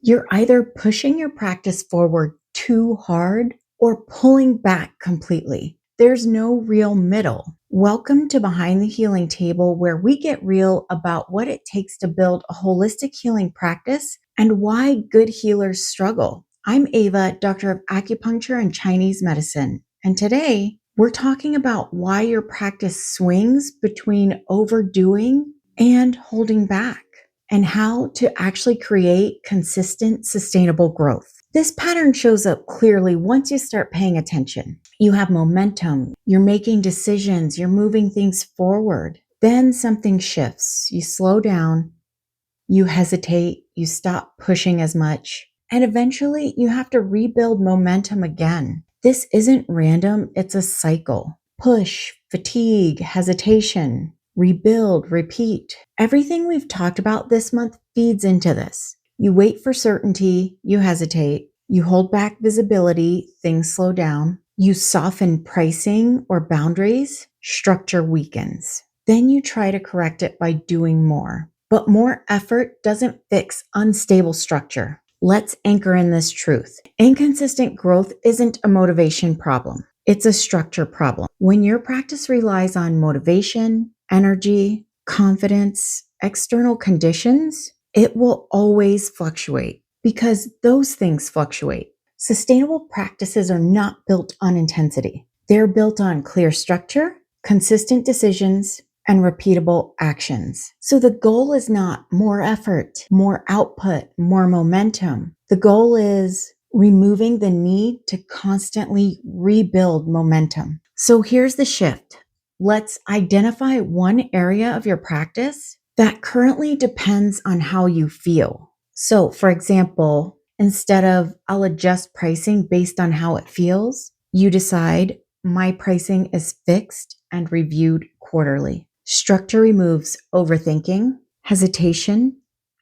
You're either pushing your practice forward too hard or pulling back completely. There's no real middle. Welcome to Behind the Healing Table, where we get real about what it takes to build a holistic healing practice and why good healers struggle. I'm Ava, doctor of acupuncture and Chinese medicine, and today we're talking about why your practice swings between overdoing and holding back, and how to actually create consistent, sustainable growth. This pattern shows up clearly once you start paying attention. You have momentum, you're making decisions, you're moving things forward. Then something shifts. You slow down, you hesitate, you stop pushing as much, and eventually you have to rebuild momentum again. This isn't random, it's a cycle. Push, fatigue, hesitation, rebuild, repeat. Everything we've talked about this month feeds into this. You wait for certainty, you hesitate. You hold back visibility, things slow down. You soften pricing or boundaries, structure weakens. Then you try to correct it by doing more. But more effort doesn't fix unstable structure. Let's anchor in this truth. Inconsistent growth isn't a motivation problem. It's a structure problem. When your practice relies on motivation, energy, confidence, external conditions, it will always fluctuate because those things fluctuate. Sustainable practices are not built on intensity. They're built on clear structure, consistent decisions, and repeatable actions. So the goal is not more effort, more output, more momentum. The goal is removing the need to constantly rebuild momentum. So here's the shift. Let's identify one area of your practice that currently depends on how you feel. So, for example, instead of I'll adjust pricing based on how it feels, you decide my pricing is fixed and reviewed quarterly. Structure removes overthinking, hesitation,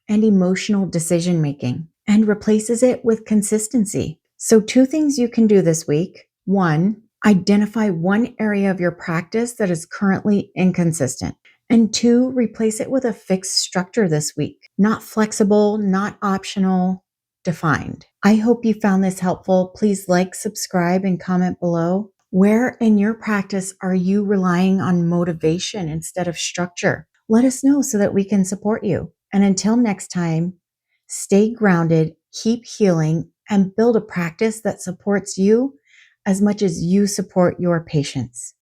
and emotional decision making, and replaces it with consistency. So, two things you can do this week. One, identify one area of your practice that is currently inconsistent. And two, replace it with a fixed structure this week. Not flexible, not optional, defined. I hope you found this helpful. Please like, subscribe, and comment below. Where in your practice are you relying on motivation instead of structure? Let us know so that we can support you. And until next time, stay grounded, keep healing, and build a practice that supports you as much as you support your patients.